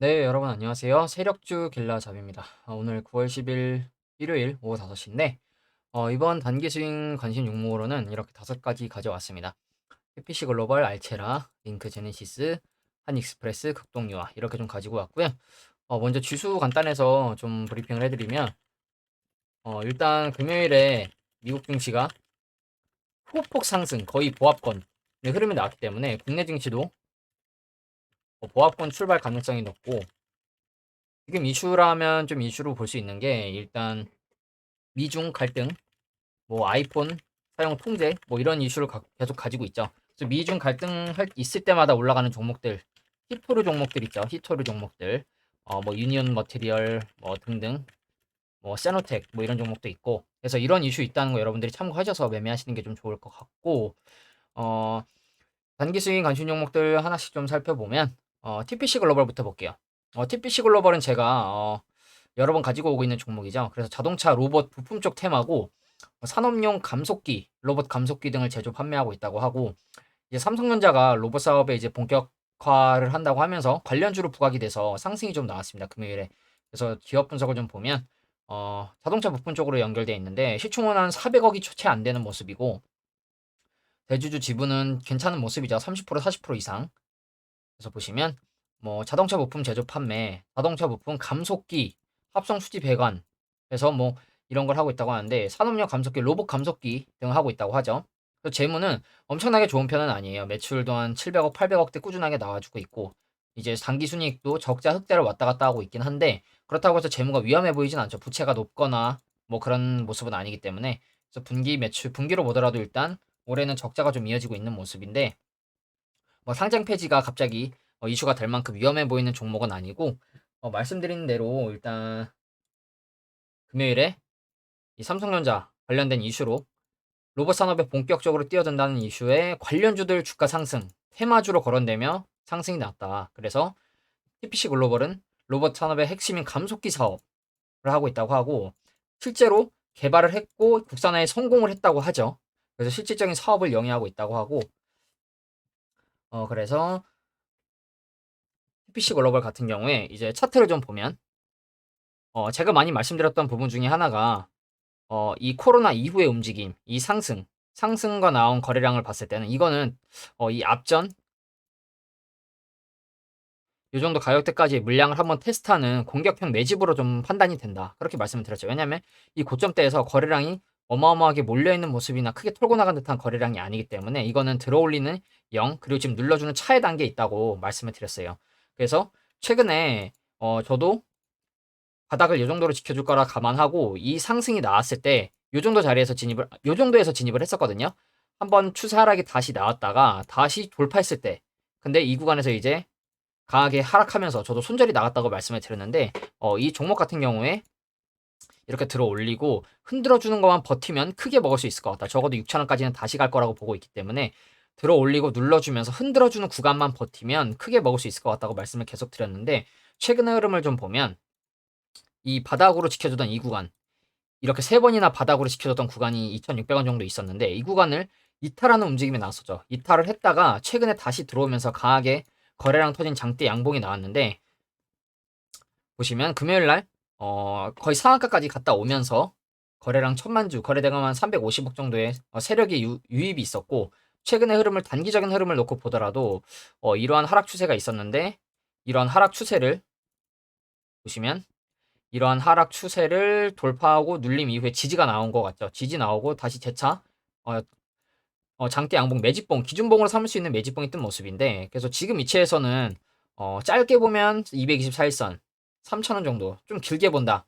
네, 여러분 안녕하세요. 세력주 길라잡입니다. 오늘 9월 10일 일요일 오후 5시인데 이번 단기 스윙 관심 종목으로는 이렇게 5가지 가져왔습니다. PPC 글로벌, 알체라, 링크 제네시스, 한익스프레스, 극동유화 이렇게 좀 가지고 왔고요. 먼저 지수 간단해서 좀 브리핑을 해드리면 일단 금요일에 미국 증시가 후폭 상승 거의 보합권의 흐름이 나왔기 때문에 국내 증시도 보합권 출발 가능성이 높고, 지금 이슈라면 좀 이슈로 볼 수 있는 게 일단 미중 갈등, 뭐 아이폰 사용 통제, 뭐 이런 이슈를 계속 가지고 있죠. 그래서 미중 갈등 있을 때마다 올라가는 종목들, 히토류 종목들 있죠. 히토류 종목들, 뭐 유니온 머티리얼 뭐 등등, 뭐 세노텍 뭐 이런 종목도 있고. 그래서 이런 이슈 있다는 거 여러분들이 참고하셔서 매매하시는 게 좀 좋을 것 같고, 어, 단기 스윙 관심 종목들 하나씩 좀 살펴보면 TPC 글로벌부터 볼게요. TPC 글로벌은 제가 여러 번 가지고 오고 있는 종목이죠. 그래서 자동차 로봇 부품 쪽 테마고, 산업용 감속기, 로봇 감속기 등을 제조 판매하고 있다고 하고, 이제 삼성전자가 로봇 사업에 이제 본격화를 한다고 하면서 관련주로 부각이 돼서 상승이 좀 나왔습니다. 금요일에. 그래서 기업 분석을 좀 보면 자동차 부품 쪽으로 연결되어 있는데 시총은 한 400억이 채 안 되는 모습이고, 대주주 지분은 괜찮은 모습이죠. 30% 40% 이상. 그래서 보시면 뭐 자동차 부품 제조 판매, 자동차 부품 감속기, 합성 수지 배관, 그래서 뭐 이런 걸 하고 있다고 하는데, 산업용 감속기, 로봇 감속기 등을 하고 있다고 하죠. 또 재무는 엄청나게 좋은 편은 아니에요. 매출도 한 700억, 800억대 꾸준하게 나와주고 있고, 이제 단기 순이익도 적자 흑자를 왔다 갔다 하고 있긴 한데, 그렇다고 해서 재무가 위험해 보이진 않죠. 부채가 높거나 뭐 그런 모습은 아니기 때문에. 그래서 분기 매출, 분기로 보더라도 일단 올해는 적자가 좀 이어지고 있는 모습인데, 뭐 상장 폐지가 갑자기 이슈가 될 만큼 위험해 보이는 종목은 아니고, 말씀드린 대로 일단 금요일에 이 삼성전자 관련된 이슈로 로봇 산업에 본격적으로 뛰어든다는 이슈에 관련주들 주가 상승, 테마주로 거론되며 상승이 났다. 그래서 TPC 글로벌은 로봇 산업의 핵심인 감속기 사업을 하고 있다고 하고, 실제로 개발을 했고 국산화에 성공을 했다고 하죠. 그래서 실질적인 사업을 영위하고 있다고 하고, 그래서 TPC 글로벌 같은 경우에 이제 차트를 좀 보면, 제가 많이 말씀드렸던 부분 중에 하나가 이 코로나 이후의 움직임, 이 상승과 나온 거래량을 봤을 때는 이거는 이 앞전 요 정도 가격대까지 물량을 한번 테스트하는 공격형 매집으로 좀 판단이 된다. 그렇게 말씀을 드렸죠. 왜냐하면 이 고점대에서 거래량이 어마어마하게 몰려있는 모습이나 크게 털고 나간 듯한 거래량이 아니기 때문에 이거는 들어올리는 0, 그리고 지금 눌러주는 차의 단계에 있다고 말씀을 드렸어요. 그래서 최근에 저도 바닥을 요 정도로 지켜줄 거라 감안하고 이 상승이 나왔을 때 요 정도에서 진입을 했었거든요. 한번 추세 하락이 다시 나왔다가 다시 돌파했을 때, 근데 이 구간에서 이제 강하게 하락하면서 저도 손절이 나갔다고 말씀을 드렸는데, 이 종목 같은 경우에 이렇게 들어 올리고 흔들어 주는 것만 버티면 크게 먹을 수 있을 것 같다. 적어도 6,000원까지는 다시 갈 거라고 보고 있기 때문에 들어 올리고 눌러주면서 흔들어 주는 구간만 버티면 크게 먹을 수 있을 것 같다고 말씀을 계속 드렸는데, 최근의 흐름을 좀 보면 이 바닥으로 지켜주던 이 구간, 이렇게 세 번이나 바닥으로 지켜줬던 구간이 2,600원 정도 있었는데, 이 구간을 이탈하는 움직임이 나왔었죠. 이탈을 했다가 최근에 다시 들어오면서 강하게 거래량 터진 장대 양봉이 나왔는데, 보시면 금요일 날 거의 상한가까지 갔다 오면서 거래량 1,000만 주, 거래대금 한 350억 정도의 세력의 유입이 있었고, 최근의 흐름을 단기적인 흐름을 놓고 보더라도 이러한 하락 추세가 있었는데, 이러한 하락 추세를 보시면 이러한 하락 추세를 돌파하고 눌림 이후에 지지가 나온 것 같죠. 지지 나오고 다시 재차 어, 장대 양봉 매집봉, 기준봉으로 삼을 수 있는 매집봉이 뜬 모습인데, 그래서 지금 위치에서는 짧게 보면 224일선 3,000원 정도, 좀 길게 본다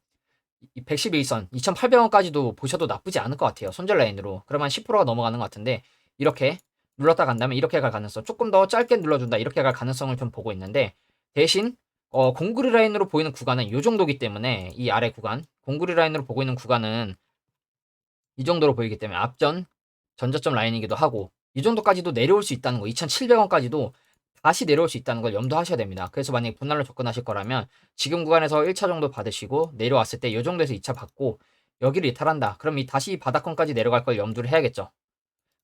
111선 2,800원까지도 보셔도 나쁘지 않을 것 같아요. 손절 라인으로 그러면 10%가 넘어가는 것 같은데, 이렇게 눌렀다 간다면 이렇게 갈 가능성, 조금 더 짧게 눌러준다 이렇게 갈 가능성을 좀 보고 있는데, 대신 공구리 라인으로 보이는 구간은 이 정도기 때문에, 이 아래 구간 공구리 라인으로 보고 있는 구간은 이 정도로 보이기 때문에 앞전 전저점 라인이기도 하고, 이 정도까지도 내려올 수 있다는 거, 2,700원까지도 다시 내려올 수 있다는 걸 염두하셔야 됩니다. 그래서 만약에 분할로 접근하실 거라면 지금 구간에서 1차 정도 받으시고 내려왔을 때 이 정도에서 2차 받고 여기를 이탈한다. 그럼 이 다시 바닥권까지 내려갈 걸 염두를 해야겠죠.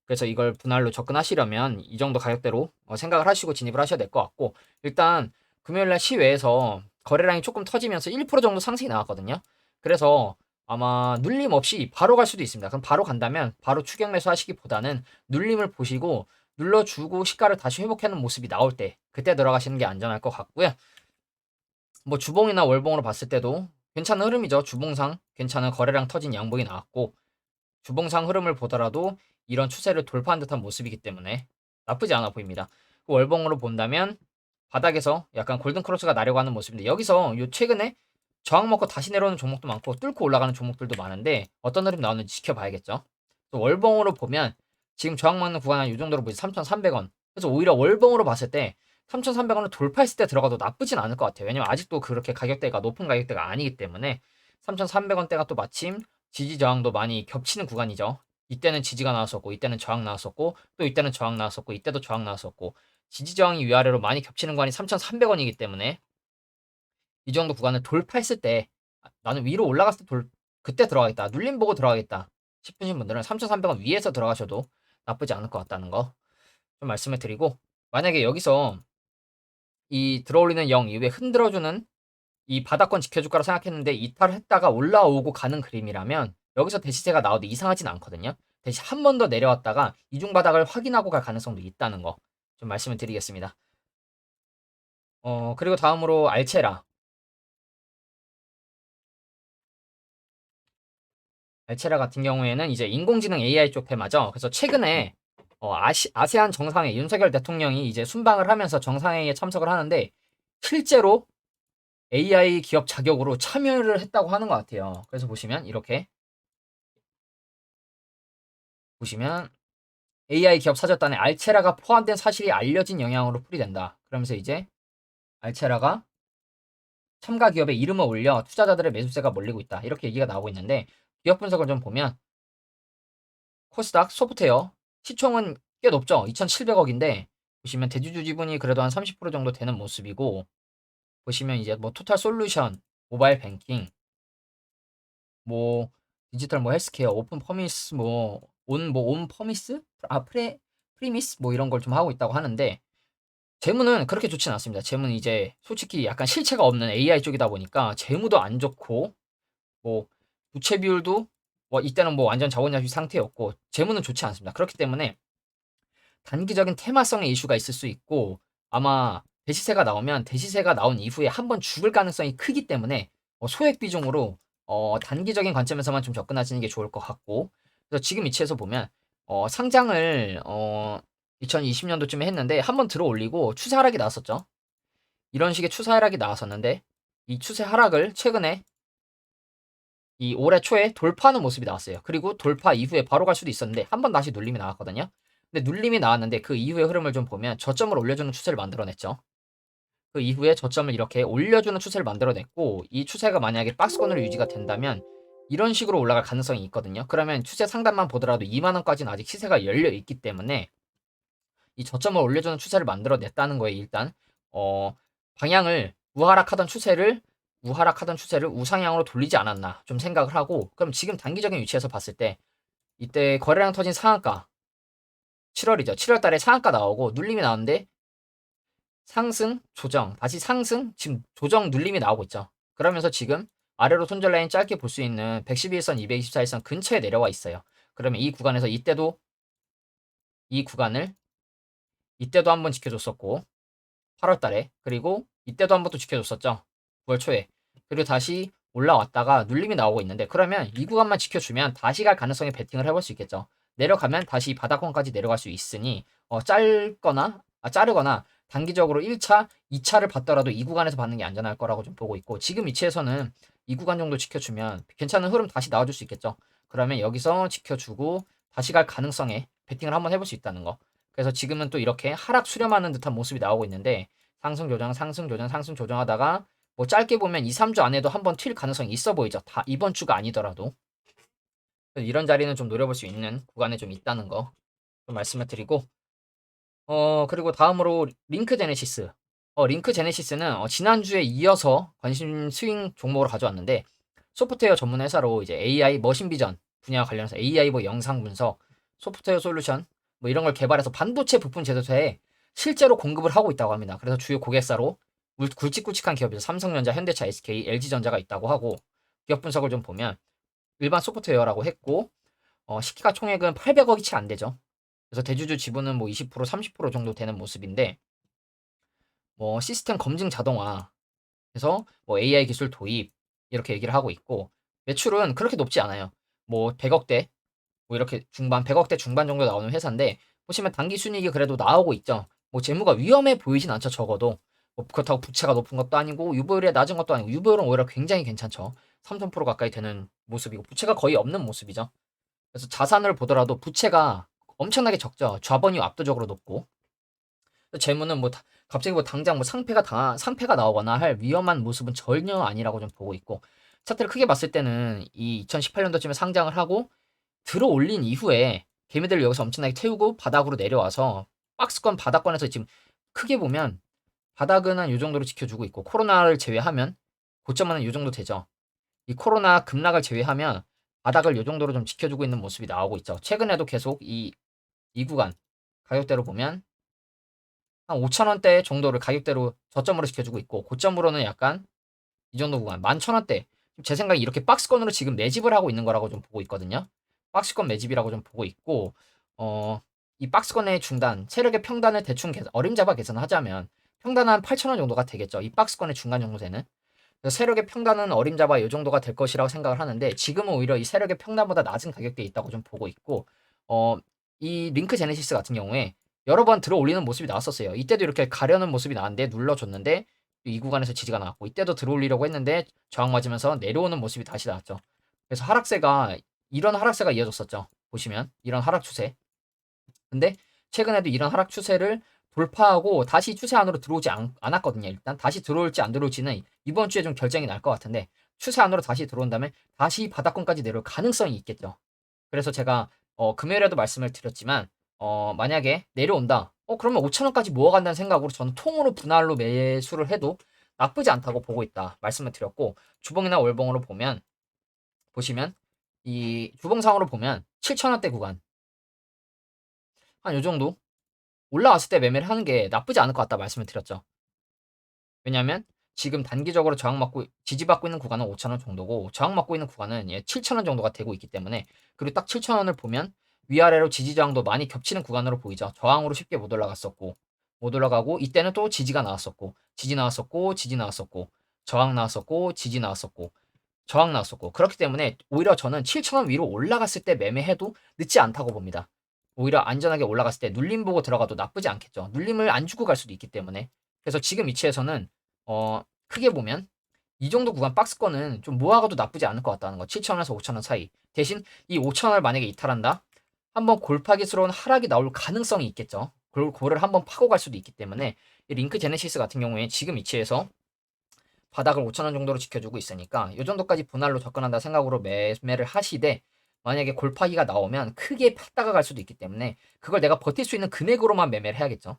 그래서 이걸 분할로 접근하시려면 이 정도 가격대로 생각을 하시고 진입을 하셔야 될 것 같고, 일단 금요일날 시외에서 거래량이 조금 터지면서 1% 정도 상승이 나왔거든요. 그래서 아마 눌림 없이 바로 갈 수도 있습니다. 그럼 바로 간다면 바로 추격 매수 하시기보다는 눌림을 보시고 눌러주고 시가를 다시 회복하는 모습이 나올 때 그때 들어가시는 게 안전할 것 같고요. 뭐 주봉이나 월봉으로 봤을 때도 괜찮은 흐름이죠. 주봉상 괜찮은 거래량 터진 양봉이 나왔고 주봉상 흐름을 보더라도 이런 추세를 돌파한 듯한 모습이기 때문에 나쁘지 않아 보입니다. 월봉으로 본다면 바닥에서 약간 골든크로스가 나려고 하는 모습인데 여기서 요 최근에 저항 먹고 다시 내려오는 종목도 많고 뚫고 올라가는 종목들도 많은데 어떤 흐름 나오는지 지켜봐야겠죠. 또 월봉으로 보면 지금 저항 먹는 구간 이 정도로 보이죠. 3,300원. 그래서 오히려 월봉으로 봤을 때 3,300원을 돌파했을 때 들어가도 나쁘진 않을 것 같아요. 왜냐면 아직도 그렇게 가격대가 높은 가격대가 아니기 때문에 3,300원대가 또 마침 지지 저항도 많이 겹치는 구간이죠. 이때는 지지가 나왔었고 이때는 저항 나왔었고 또 이때는 저항 나왔었고 이때도 저항 나왔었고 지지 저항이 위아래로 많이 겹치는 구간이 3,300원이기 때문에 이 정도 구간을 돌파했을 때 나는 위로 올라갔을 때 그때 들어가겠다. 눌림 보고 들어가겠다 싶으신 분들은 3,300원 위에서 들어가셔도 나쁘지 않을 것 같다는 거 좀 말씀을 드리고 만약에 여기서 이 들어올리는 0 이후에 흔들어주는 이 바닥권 지켜줄 거라 생각했는데 이탈을 했다가 올라오고 가는 그림이라면 여기서 대시세가 나와도 이상하진 않거든요. 대신 한 번 더 내려왔다가 이중 바닥을 확인하고 갈 가능성도 있다는 거 좀 말씀을 드리겠습니다. 그리고 다음으로 알체라. 알체라 같은 경우에는 이제 인공지능 AI 쪽 테마죠. 그래서 최근에 아세안 정상회 윤석열 대통령이 이제 순방을 하면서 정상회의에 참석을 하는데 실제로 AI 기업 자격으로 참여를 했다고 하는 것 같아요. 그래서 보시면 이렇게 보시면 AI 기업 사절단에 알체라가 포함된 사실이 알려진 영향으로 풀이된다. 그러면서 이제 알체라가 참가 기업의 이름을 올려 투자자들의 매수세가 몰리고 있다. 이렇게 얘기가 나오고 있는데 기업 분석을 좀 보면 코스닥 소프트웨어 시총은 꽤 높죠. 2,700억인데 보시면 대주주 지분이 그래도 한 30% 정도 되는 모습이고 보시면 이제 뭐 토탈 솔루션, 모바일 뱅킹, 뭐 디지털 뭐 헬스케어, 오픈 퍼미스 온 퍼미스? 프리미스 뭐 이런 걸 좀 하고 있다고 하는데 재무는 그렇게 좋진 않습니다. 재무는 이제 솔직히 약간 실체가 없는 AI 쪽이다 보니까 재무도 안 좋고 뭐 부채 비율도 뭐 이때는 뭐 완전 자본주의 상태였고 재무는 좋지 않습니다. 그렇기 때문에 단기적인 테마성의 이슈가 있을 수 있고 아마 대시세가 나오면 대시세가 나온 이후에 한번 죽을 가능성이 크기 때문에 소액 비중으로 단기적인 관점에서만 좀 접근하시는 게 좋을 것 같고 그래서 지금 위치에서 보면 상장을 2020년도쯤에 했는데 한번 들어 올리고 추세 하락이 나왔었죠. 이런 식의 추세 하락이 나왔었는데 이 추세 하락을 최근에 이 올해 초에 돌파하는 모습이 나왔어요. 그리고 돌파 이후에 바로 갈 수도 있었는데 한번 다시 눌림이 나왔거든요. 근데 눌림이 나왔는데 그 이후의 흐름을 좀 보면 저점을 올려주는 추세를 만들어냈죠. 그 이후에 저점을 이렇게 올려주는 추세를 만들어냈고 이 추세가 만약에 박스권으로 유지가 된다면 이런 식으로 올라갈 가능성이 있거든요. 그러면 추세 상단만 보더라도 2만 원까지는 아직 시세가 열려 있기 때문에 이 저점을 올려주는 추세를 만들어냈다는 거에 일단 방향을 우하락하던 추세를 우상향으로 돌리지 않았나 좀 생각을 하고 그럼 지금 단기적인 위치에서 봤을 때 이때 거래량 터진 상한가 7월이죠. 7월 달에 상한가 나오고 눌림이 나오는데 상승, 조정, 다시 상승, 지금 조정 눌림이 나오고 있죠. 그러면서 지금 아래로 손절 라인 짧게 볼 수 있는 111선, 224일선 근처에 내려와 있어요. 그러면 이 구간에서 이 구간을 이때도 한번 지켜줬었고 8월 달에 그리고 이때도 한번 또 지켜줬었죠. 9월 초에. 그리고 다시 올라왔다가 눌림이 나오고 있는데 그러면 이 구간만 지켜주면 다시 갈 가능성에 베팅을 해볼 수 있겠죠. 내려가면 다시 바닥권까지 내려갈 수 있으니 자르거나 단기적으로 1차, 2차를 받더라도 이 구간에서 받는 게 안전할 거라고 좀 보고 있고 지금 위치에서는 이 구간 정도 지켜주면 괜찮은 흐름 다시 나와줄 수 있겠죠. 그러면 여기서 지켜주고 다시 갈 가능성에 베팅을 한번 해볼 수 있다는 거. 그래서 지금은 또 이렇게 하락 수렴하는 듯한 모습이 나오고 있는데 상승 조정, 상승 조정, 상승 조정하다가 뭐 짧게 보면 2, 3주 안에도 한번 튈 가능성이 있어 보이죠. 다 이번 주가 아니더라도. 이런 자리는 좀 노려볼 수 있는 구간에 좀 있다는 거 좀 말씀을 드리고 그리고 다음으로 링크 제네시스. 링크 제네시스는 지난주에 이어서 관심 스윙 종목으로 가져왔는데 소프트웨어 전문 회사로 이제 AI 머신 비전 분야와 관련해서 AI 뭐 영상 분석, 소프트웨어 솔루션 뭐 이런 걸 개발해서 반도체 부품 제조사에 실제로 공급을 하고 있다고 합니다. 그래서 주요 고객사로 굵직굵직한 기업에서 삼성전자, 현대차, SK, LG전자가 있다고 하고 기업 분석을 좀 보면 일반 소프트웨어라고 했고 시가총액은 800억이 채 안 되죠. 그래서 대주주 지분은 뭐 20%, 30% 정도 되는 모습인데 뭐 시스템 검증 자동화 해서 뭐 AI 기술 도입 이렇게 얘기를 하고 있고 매출은 그렇게 높지 않아요. 뭐 100억대 뭐 이렇게 중반 100억대 중반 정도 나오는 회사인데 보시면 단기 순이익이 그래도 나오고 있죠. 뭐 재무가 위험해 보이진 않죠. 적어도 뭐 그렇다고 부채가 높은 것도 아니고 유보율이 낮은 것도 아니고 유보율은 오히려 굉장히 괜찮죠. 3000% 가까이 되는 모습이고 부채가 거의 없는 모습이죠. 그래서 자산을 보더라도 부채가 엄청나게 적죠. 자본이 압도적으로 높고 재무는 뭐 갑자기 뭐 당장 뭐 상패가 나오거나 할 위험한 모습은 전혀 아니라고 좀 보고 있고 차트를 크게 봤을 때는 이 2018년도쯤에 상장을 하고 들어 올린 이후에 개미들을 여기서 엄청나게 태우고 바닥으로 내려와서 박스권 바닥권에서 지금 크게 보면 바닥은 한 요 정도로 지켜주고 있고 코로나를 제외하면 고점은 한 요 정도 되죠. 이 코로나 급락을 제외하면 바닥을 요 정도로 좀 지켜주고 있는 모습이 나오고 있죠. 최근에도 계속 이 구간 가격대로 보면 한 5,000원대 정도를 가격대로 저점으로 지켜주고 있고 고점으로는 약간 이 정도 구간 11,000원대 제 생각에 이렇게 박스권으로 지금 매집을 하고 있는 거라고 좀 보고 있거든요. 박스권 매집이라고 좀 보고 있고 이 박스권의 중단 세력의 평단을 대충 어림잡아 계산하자면 평단 한 8,000원 정도가 되겠죠. 이 박스권의 중간 정도 되는 그래서 세력의 평단은 어림잡아 이 정도가 될 것이라고 생각을 하는데 지금은 오히려 이 세력의 평단보다 낮은 가격대에 있다고 좀 보고 있고 어, 이 링크 제네시스 같은 경우에 여러 번 들어 올리는 모습이 나왔었어요. 이때도 이렇게 가려는 모습이 나왔는데 눌러줬는데 이 구간에서 지지가 나왔고 이때도 들어 올리려고 했는데 저항 맞으면서 내려오는 모습이 다시 나왔죠. 그래서 이런 하락세가 이어졌었죠. 보시면 이런 하락 추세. 근데 최근에도 이런 하락 추세를 돌파하고 다시 추세 안으로 들어오지 않았거든요. 일단 다시 들어올지 안 들어올지는 이번 주에 좀 결정이 날 것 같은데 추세 안으로 다시 들어온다면 다시 바닥권까지 내려올 가능성이 있겠죠. 그래서 제가 금요일에도 말씀을 드렸지만 만약에 내려온다. 그러면 5,000원까지 모아간다는 생각으로 저는 통으로 분할로 매수를 해도 나쁘지 않다고 보고 있다. 말씀을 드렸고 주봉이나 월봉으로 보시면 이 주봉상으로 보면 7,000원대 구간 한 요 정도 올라왔을 때 매매를 하는 게 나쁘지 않을 것 같다 말씀을 드렸죠. 왜냐하면 지금 단기적으로 지지받고 있는 구간은 5,000원 정도고 저항받고 있는 구간은 7,000원 정도가 되고 있기 때문에 그리고 딱 7,000원을 보면 위아래로 지지 저항도 많이 겹치는 구간으로 보이죠. 저항으로 쉽게 못 올라갔었고 못 올라가고 이때는 또 지지가 나왔었고 지지 나왔었고 지지 나왔었고 저항 나왔었고 지지 나왔었고 저항 나왔었고 그렇기 때문에 오히려 저는 7,000원 위로 올라갔을 때 매매해도 늦지 않다고 봅니다. 오히려 안전하게 올라갔을 때 눌림 보고 들어가도 나쁘지 않겠죠. 눌림을 안 주고 갈 수도 있기 때문에 그래서 지금 위치에서는 크게 보면 이 정도 구간 박스권은 좀 모아가도 나쁘지 않을 것 같다는 거. 7,000원에서 5,000원 사이. 대신 이 5,000원을 만약에 이탈한다? 한번 골파기스러운 하락이 나올 가능성이 있겠죠. 그를 한번 파고 갈 수도 있기 때문에 이 링크 제네시스 같은 경우에 지금 위치에서 바닥을 5,000원 정도로 지켜주고 있으니까 이 정도까지 분할로 접근한다 생각으로 매매를 하시되 만약에 골파기가 나오면 크게 팠다가 갈 수도 있기 때문에 그걸 내가 버틸 수 있는 금액으로만 매매를 해야겠죠.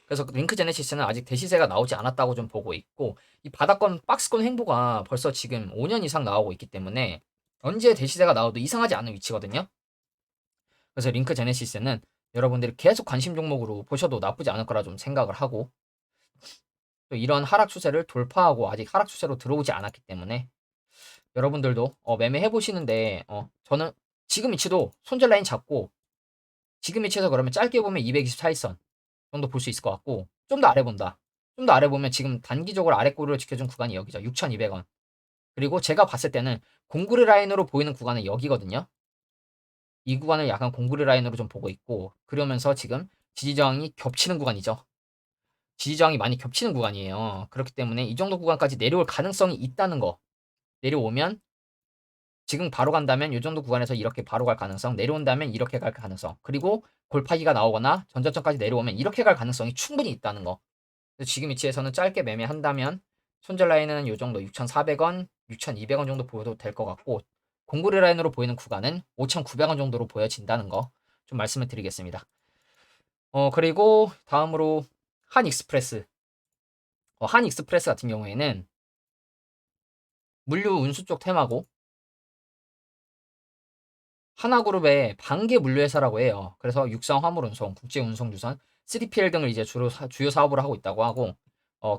그래서 링크 제네시스는 아직 대시세가 나오지 않았다고 좀 보고 있고 이 바닥권 박스권 횡보가 벌써 지금 5년 이상 나오고 있기 때문에 언제 대시세가 나와도 이상하지 않은 위치거든요. 그래서 링크 제네시스는 여러분들이 계속 관심 종목으로 보셔도 나쁘지 않을 거라 좀 생각을 하고 또 이런 하락 추세를 돌파하고 아직 하락 추세로 들어오지 않았기 때문에 여러분들도 매매해 보시는데 저는 지금 위치도 손절 라인 잡고 지금 위치에서 그러면 짧게 보면 224일선 정도 볼 수 있을 것 같고 좀 더 아래 본다. 좀 더 아래 보면 지금 단기적으로 아래 꼬리를 지켜준 구간이 여기죠. 6,200원. 그리고 제가 봤을 때는 공구리 라인으로 보이는 구간은 여기거든요. 이 구간을 약간 공구리 라인으로 좀 보고 있고 그러면서 지금 지지저항이 겹치는 구간이죠. 지지저항이 많이 겹치는 구간이에요. 그렇기 때문에 이 정도 구간까지 내려올 가능성이 있다는 거. 내려오면 지금 바로 간다면 이 정도 구간에서 이렇게 바로 갈 가능성, 내려온다면 이렇게 갈 가능성, 그리고 골파기가 나오거나 전저점까지 내려오면 이렇게 갈 가능성이 충분히 있다는 거. 지금 위치에서는 짧게 매매한다면 손절 라인은 이 정도 6,400원, 6,200원 정도 보여도 될 것 같고 공구리 라인으로 보이는 구간은 5,900원 정도로 보여진다는 거 좀 말씀을 드리겠습니다. 그리고 다음으로 한익스프레스. 한익스프레스 같은 경우에는 물류 운수 쪽 테마고 하나그룹의 반개 물류회사라고 해요. 그래서 육상 화물 운송, 국제 운송 주선, 3PL 등을 이제 주요 사업으로 하고 있다고 하고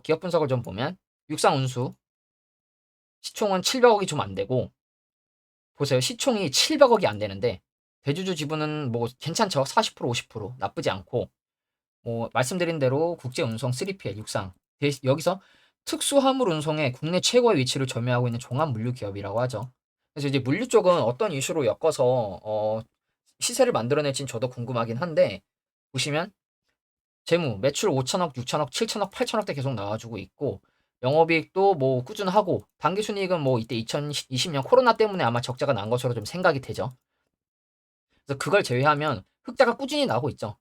기업 분석을 좀 보면 육상 운수 시총은 700억이 좀 안 되고 보세요. 시총이 700억이 안 되는데 대주주 지분은 뭐 괜찮죠. 40% 50% 나쁘지 않고 뭐 말씀드린 대로 국제 운송 3PL 육상 여기서 특수화물 운송의 국내 최고의 위치를 점유하고 있는 종합 물류 기업이라고 하죠. 그래서 이제 물류 쪽은 어떤 이슈로 엮어서 시세를 만들어낼지는 저도 궁금하긴 한데 보시면 재무 매출 5천억, 6천억, 7천억, 8천억대 계속 나와주고 있고 영업이익도 뭐 꾸준하고 당기순이익은 뭐 이때 2020년 코로나 때문에 아마 적자가 난 것으로 좀 생각이 되죠. 그래서 그걸 제외하면 흑자가 꾸준히 나오고 있죠.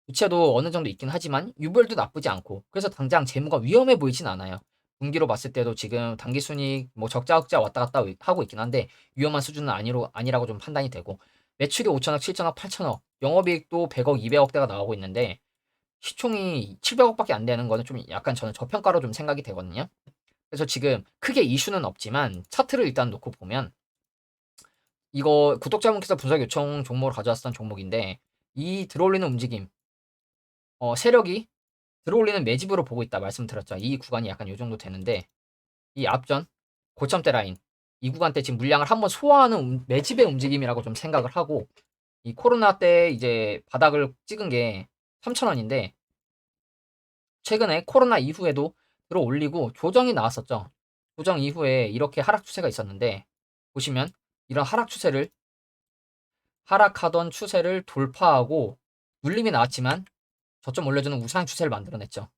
부채도 어느 정도 있긴 하지만 유별도 나쁘지 않고 그래서 당장 재무가 위험해 보이진 않아요. 분기로 봤을 때도 지금 당기순이익 뭐 적자 흑자 왔다 갔다 하고 있긴 한데 위험한 수준은 아니라고 좀 판단이 되고 매출이 5천억, 7천억, 8천억 영업이익도 100억, 200억대가 나오고 있는데 시총이 700억밖에 안 되는 거는 좀 약간 저는 저평가로 좀 생각이 되거든요. 그래서 지금 크게 이슈는 없지만 차트를 일단 놓고 보면 이거 구독자분께서 분석 요청 종목을 가져왔던 종목인데 이 들어올리는 움직임 세력이 들어올리는 매집으로 보고 있다 말씀드렸죠. 이 구간이 약간 요 정도 되는데 이 앞전 고점대 라인 이 구간 때 지금 물량을 한번 소화하는 매집의 움직임이라고 좀 생각을 하고 이 코로나 때 이제 바닥을 찍은 게 3,000원인데 최근에 코로나 이후에도 들어올리고 조정이 나왔었죠. 조정 이후에 이렇게 하락 추세가 있었는데 보시면 이런 하락하던 추세를 돌파하고 눌림이 나왔지만 저점 올려주는 우상 추세를 만들어냈죠.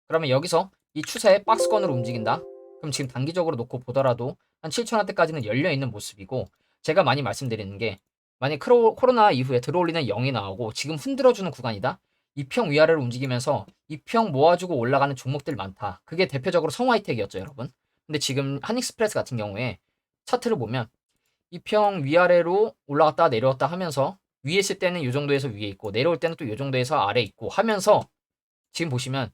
그러면 여기서 이 추세에 박스권으로 움직인다. 그럼 지금 단기적으로 놓고 보더라도 한 7천원대까지는 열려있는 모습이고 제가 많이 말씀드리는 게 만약 코로나 이후에 들어올리는 0이 나오고 지금 흔들어주는 구간이다. 이평 위아래로 움직이면서 이평 모아주고 올라가는 종목들 많다. 그게 대표적으로 성화이텍이었죠, 여러분. 근데 지금 한익스프레스 같은 경우에 차트를 보면 이평 위아래로 올라갔다 내려왔다 하면서 위에 있을 때는 이 정도에서 위에 있고 내려올 때는 또 이 정도에서 아래 있고 하면서 지금 보시면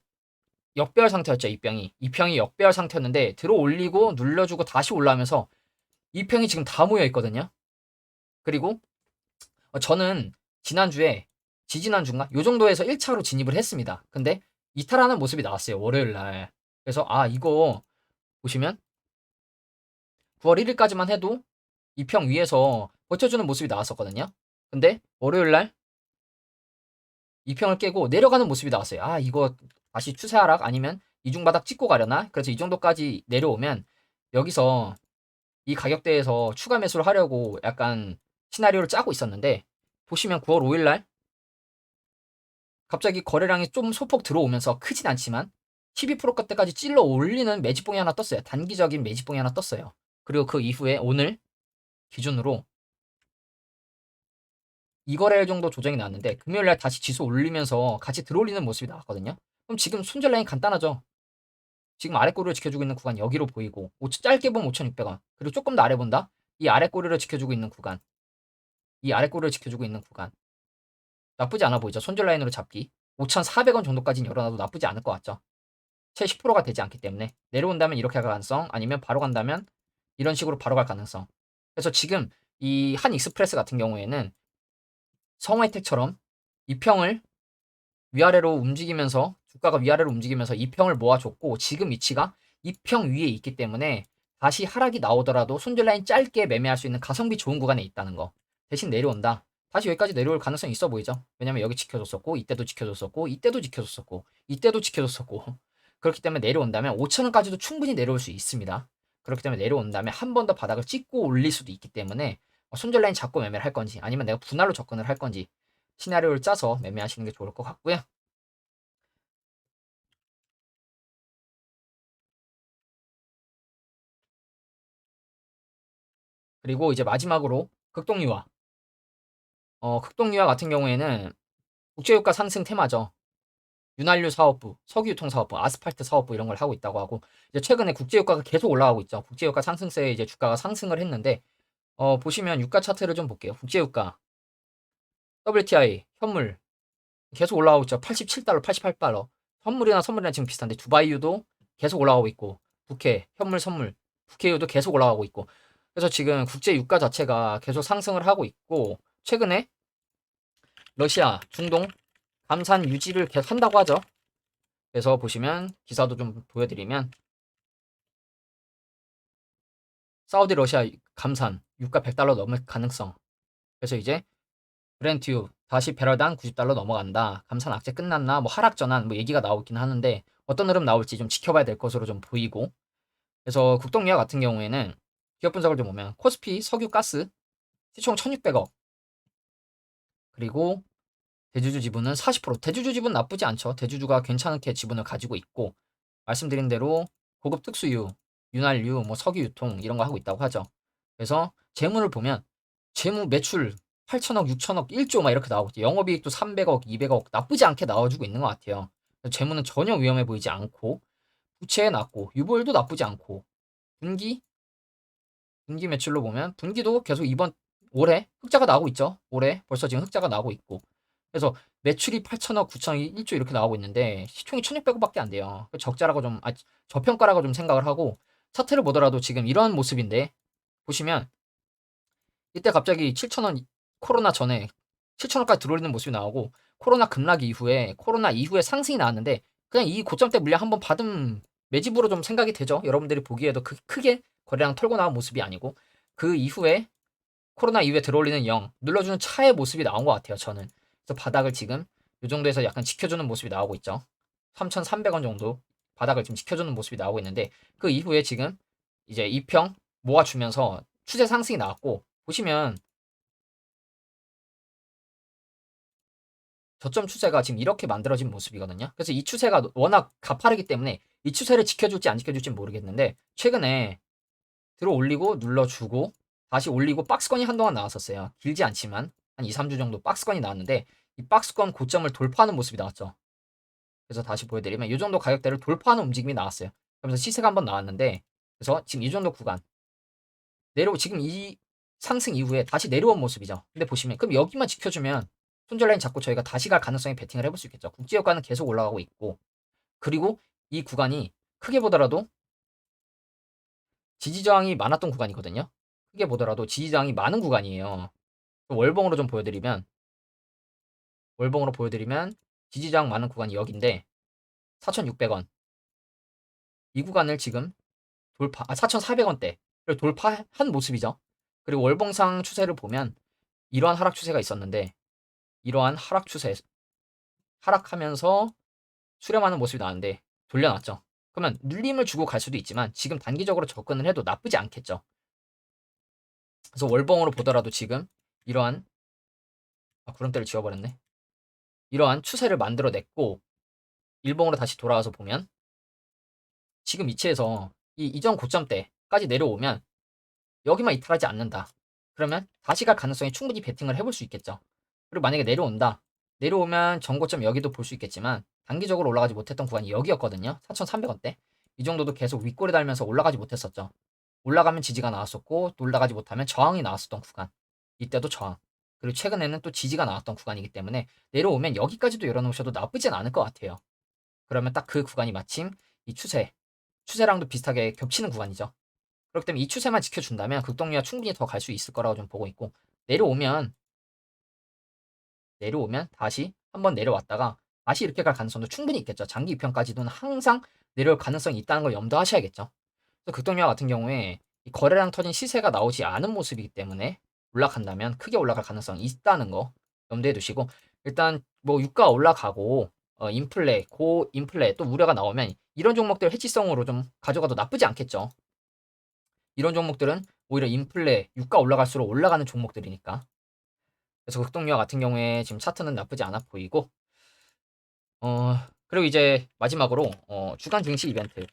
역배열 상태였죠, 이평이 역배열 상태였는데 들어올리고 눌러주고 다시 올라오면서 이평이 지금 다 모여 있거든요. 그리고 저는 지난주에 지지난주인가 요 정도에서 1차로 진입을 했습니다. 근데 이탈하는 모습이 나왔어요, 월요일 날. 그래서 이거 보시면 9월 1일까지만 해도 이평 위에서 버텨주는 모습이 나왔었거든요. 근데 월요일 날 이평을 깨고 내려가는 모습이 나왔어요. 이거 다시 추세 하락 아니면 이중바닥 찍고 가려나? 그래서 이 정도까지 내려오면 여기서 이 가격대에서 추가 매수를 하려고 약간 시나리오를 짜고 있었는데 보시면 9월 5일 날 갑자기 거래량이 좀 소폭 들어오면서 크진 않지만 12%대까지 찔러 올리는 매집봉이 하나 떴어요. 단기적인 매집봉이 하나 떴어요. 그리고 그 이후에 오늘 기준으로 2거래일 정도 조정이 나왔는데 금요일날 다시 지수 올리면서 같이 들어올리는 모습이 나왔거든요. 그럼 지금 손절 라인 간단하죠. 지금 아래 꼬리를 지켜주고 있는 구간 여기로 보이고 짧게 보면 5,600원 그리고 조금 더 아래 본다. 이 아래 꼬리를 지켜주고 있는 구간 이 아래 꼬리를 지켜주고 있는 구간 나쁘지 않아 보이죠. 손절 라인으로 잡기 5,400원 정도까지는 열어놔도 나쁘지 않을 것 같죠. 채 10%가 되지 않기 때문에 내려온다면 이렇게 갈 가능성 아니면 바로 간다면 이런 식으로 바로 갈 가능성. 그래서 지금 이 한 익스프레스 같은 경우에는 성화이텍처럼 이평을 위아래로 움직이면서 주가가 위아래로 움직이면서 이평을 모아줬고 지금 위치가 이평 위에 있기 때문에 다시 하락이 나오더라도 손절 라인 짧게 매매할 수 있는 가성비 좋은 구간에 있다는 거. 대신 내려온다. 다시 여기까지 내려올 가능성이 있어 보이죠. 왜냐면 여기 지켜줬었고 이때도 지켜줬었고 이때도 지켜줬었고 이때도 지켜줬었고 그렇기 때문에 내려온다면 5천원까지도 충분히 내려올 수 있습니다. 그렇기 때문에 내려온다면 한 번 더 바닥을 찍고 올릴 수도 있기 때문에 손절 라인 잡고 매매를 할 건지 아니면 내가 분할로 접근을 할 건지 시나리오를 짜서 매매하시는 게 좋을 것 같고요. 그리고 이제 마지막으로 극동유화. 극동유화 같은 경우에는 국제유가 상승 테마죠. 윤활유 사업부, 석유유통 사업부, 아스팔트 사업부 이런 걸 하고 있다고 하고 이제 최근에 국제유가가 계속 올라가고 있죠. 국제유가 상승세에 이제 주가가 상승을 했는데 보시면 유가 차트를 좀 볼게요. 국제유가, WTI, 현물 계속 올라가고 있죠. 87달러, 88달러. 현물이나 선물이나 지금 비슷한데 두바이유도 계속 올라가고 있고 북해, 현물, 선물, 북해유도 계속 올라가고 있고 그래서 지금 국제 유가 자체가 계속 상승을 하고 있고 최근에 러시아, 중동 감산 유지를 계속 한다고 하죠. 그래서 보시면 기사도 좀 보여드리면 사우디 러시아 감산 유가 $100 넘을 가능성. 그래서 이제 브렌트유 다시 배럴당 $90 넘어간다. 감산 악재 끝났나? 뭐 하락 전환 뭐 얘기가 나오긴 하는데 어떤 흐름 나올지 좀 지켜봐야 될 것으로 좀 보이고. 그래서 국동유화 같은 경우에는 기업 분석을 좀 보면 코스피 석유 가스 시총 1,600억 그리고 대주주 지분은 40%. 대주주 지분 나쁘지 않죠. 대주주가 괜찮게 지분을 가지고 있고 말씀드린 대로 고급 특수유, 윤활유, 뭐 석유 유통 이런 거 하고 있다고 하죠. 그래서 재무를 보면 재무 매출 8천억, 6천억, 1조 막 이렇게 나오고 영업이익도 300억, 200억 나쁘지 않게 나와주고 있는 것 같아요. 재무는 전혀 위험해 보이지 않고 부채 낮고 유보율도 나쁘지 않고 분기 매출로 보면 분기도 계속 이번 올해 흑자가 나오고 있죠. 올해 벌써 지금 흑자가 나오고 있고 그래서 매출이 8천억, 9천억, 1조 이렇게 나오고 있는데 시총이 1,600억밖에 안 돼요. 적자라고 좀 저평가라고 좀 생각을 하고 차트를 보더라도 지금 이런 모습인데 보시면 이때 갑자기 7천원 코로나 전에 7천원까지 들어올리는 모습이 나오고 코로나 급락 이후에 코로나 이후에 상승이 나왔는데 그냥 이 고점대 물량 한번 받은 매집으로 좀 생각이 되죠. 여러분들이 보기에도 크게 거래량 털고 나온 모습이 아니고 그 이후에 코로나 이후에 들어올리는 0 눌러주는 차의 모습이 나온 것 같아요. 저는 그래서 바닥을 지금 이 정도에서 약간 지켜주는 모습이 나오고 있죠. 3,300원 정도 바닥을 지금 지켜주는 모습이 나오고 있는데 그 이후에 지금 이제 2평 모아주면서 추세 상승이 나왔고 보시면 저점 추세가 지금 이렇게 만들어진 모습이거든요. 그래서 이 추세가 워낙 가파르기 때문에 이 추세를 지켜줄지 안 지켜줄지 모르겠는데 최근에 들어 올리고 눌러주고 다시 올리고 박스권이 한동안 나왔었어요. 길지 않지만 한 2, 3주 정도 박스권이 나왔는데 이 박스권 고점을 돌파하는 모습이 나왔죠. 그래서 다시 보여드리면 이 정도 가격대를 돌파하는 움직임이 나왔어요. 그러면서 시세가 한번 나왔는데 그래서 지금 이 정도 구간 지금 이 상승 이후에 다시 내려온 모습이죠. 근데 보시면 그럼 여기만 지켜주면 손절 라인 잡고 저희가 다시 갈 가능성이 베팅을 해볼 수 있겠죠. 국제유가는 계속 올라가고 있고 그리고 이 구간이 크게 보더라도 지지저항이 많았던 구간이거든요. 크게 보더라도 지지저항이 많은 구간이에요. 월봉으로 좀 보여드리면 지지저항 많은 구간이 여기인데 4,600원 이 구간을 지금 4,400원대를 돌파한 모습이죠. 그리고 월봉상 추세를 보면 이러한 하락 추세가 있었는데 이러한 하락 추세 하락하면서 수렴하는 모습이 나왔는데 돌려놨죠. 그러면 눌림을 주고 갈 수도 있지만 지금 단기적으로 접근을 해도 나쁘지 않겠죠. 그래서 월봉으로 보더라도 지금 이러한 구름대를 지워버렸네. 이러한 추세를 만들어냈고 일봉으로 다시 돌아와서 보면 지금 위치에서 이 이전 고점대까지 내려오면 여기만 이탈하지 않는다. 그러면 다시 갈 가능성이 충분히 베팅을 해볼 수 있겠죠. 그리고 만약에 내려온다. 내려오면 전고점 여기도 볼 수 있겠지만 단기적으로 올라가지 못했던 구간이 여기였거든요. 4,300원대. 이 정도도 계속 윗골이 달면서 올라가지 못했었죠. 올라가면 지지가 나왔었고 올라가지 못하면 저항이 나왔었던 구간. 이때도 저항. 그리고 최근에는 또 지지가 나왔던 구간이기 때문에 내려오면 여기까지도 열어놓으셔도 나쁘진 않을 것 같아요. 그러면 딱 그 구간이 마침 이 추세랑도 비슷하게 겹치는 구간이죠. 그렇기 때문에 이 추세만 지켜준다면 극동리가 충분히 더 갈 수 있을 거라고 좀 보고 있고 내려오면 다시 한번 내려왔다가 다시 이렇게 갈 가능성도 충분히 있겠죠. 장기 2편까지는 항상 내려올 가능성이 있다는 걸 염두하셔야겠죠. 그래서 극동리화 같은 경우에 이 거래량 터진 시세가 나오지 않은 모습이기 때문에 올라간다면 크게 올라갈 가능성이 있다는 거 염두에 두시고 일단 뭐 유가 올라가고 고인플레 또 우려가 나오면 이런 종목들 해치성으로 좀 가져가도 나쁘지 않겠죠. 이런 종목들은 오히려 유가 올라갈수록 올라가는 종목들이니까. 그래서 극동유화 같은 경우에 지금 차트는 나쁘지 않아 보이고, 그리고 이제 마지막으로 주간 증시 이벤트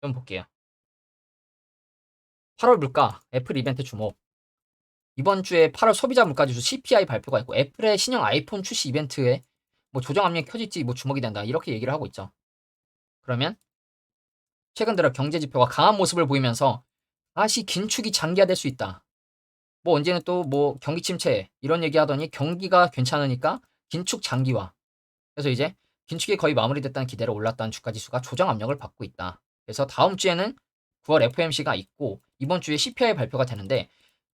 좀 볼게요. 8월 물가 애플 이벤트 주목. 이번 주에 8월 소비자 물가지수 CPI 발표가 있고 애플의 신형 아이폰 출시 이벤트에 뭐 조정 압력이 켜질지 뭐 주목이 된다 이렇게 얘기를 하고 있죠. 그러면 최근 들어 경제 지표가 강한 모습을 보이면서 다시 긴축이 장기화될 수 있다. 뭐 언제는 또 뭐 경기 침체 이런 얘기하더니 경기가 괜찮으니까 긴축 장기화. 그래서 이제 긴축이 거의 마무리됐다는 기대로 올랐던 주가 지수가 조정 압력을 받고 있다. 그래서 다음 주에는 9월 FOMC가 있고 이번 주에 CPI 발표가 되는데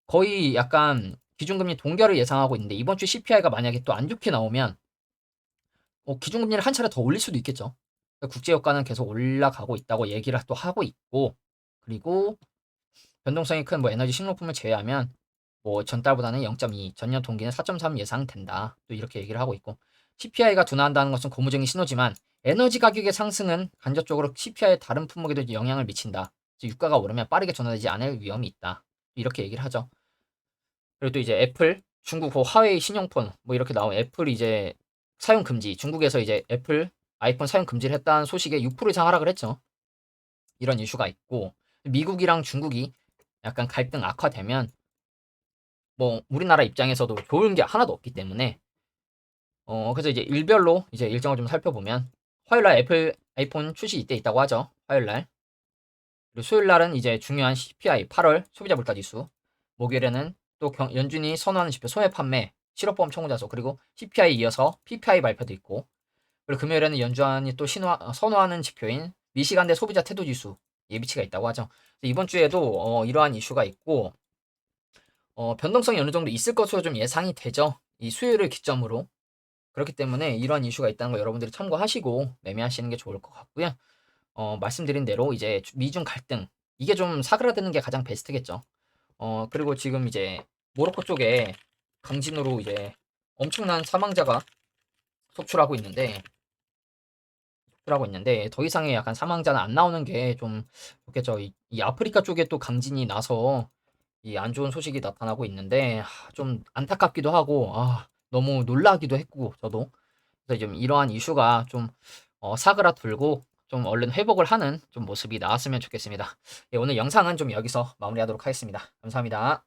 거의 약간 기준금리 동결을 예상하고 있는데 이번 주 CPI가 만약에 또 안 좋게 나오면 기준금리를 한 차례 더 올릴 수도 있겠죠. 국제 유가는 계속 올라가고 있다고 얘기를 또 하고 있고, 그리고 변동성이 큰 뭐 에너지 식료품을 제외하면 뭐 전달보다는 0.2, 전년 동기는 4.3 예상된다. 또 이렇게 얘기를 하고 있고, CPI가 둔화한다는 것은 고무적인 신호지만 에너지 가격의 상승은 간접적으로 CPI의 다른 품목에도 영향을 미친다. 유가가 오르면 빠르게 둔화되지 않을 위험이 있다. 이렇게 얘기를 하죠. 그리고 또 이제 애플, 중국 화웨이 신용폰 뭐 이렇게 나온 애플 이제 사용 금지, 중국에서 이제 애플 아이폰 사용 금지를 했다는 소식에 6% 이상 하락을 했죠. 이런 이슈가 있고, 미국이랑 중국이 약간 갈등 악화되면 뭐 우리나라 입장에서도 좋은 게 하나도 없기 때문에 그래서 이제 일별로 이제 일정을 좀 살펴보면 화요일 날 애플 아이폰 출시 이때 있다고 하죠. 화요일 날. 그리고 수요일 날은 이제 중요한 CPI 8월 소비자 물가 지수. 목요일에는 또 연준이 선호하는 지표 소매 판매, 실업보험 청구자 수, 그리고 CPI 이어서 PPI 발표도 있고, 그리고 금요일에는 연준이 또 선호하는 지표인 미시간대 소비자 태도 지수 예비치가 있다고 하죠. 이번 주에도 이러한 이슈가 있고 변동성이 어느 정도 있을 것으로 좀 예상이 되죠. 이 수요일을 기점으로. 그렇기 때문에 이러한 이슈가 있다는 거 여러분들이 참고하시고 매매하시는 게 좋을 것 같고요. 말씀드린 대로 이제 미중 갈등 이게 좀 사그라드는 게 가장 베스트겠죠. 그리고 지금 이제 모로코 쪽에 강진으로 이제 엄청난 사망자가 속출하고 있는데 더 이상의 약간 사망자는 안 나오는 게 좀 좋겠죠. 이 아프리카 쪽에 또 강진이 나서 이 안 좋은 소식이 나타나고 있는데 좀 안타깝기도 하고 너무 놀라기도 했고 저도. 그래서 좀 이러한 이슈가 좀 사그라들고 좀 얼른 회복을 하는 좀 모습이 나왔으면 좋겠습니다. 예, 오늘 영상은 좀 여기서 마무리하도록 하겠습니다. 감사합니다.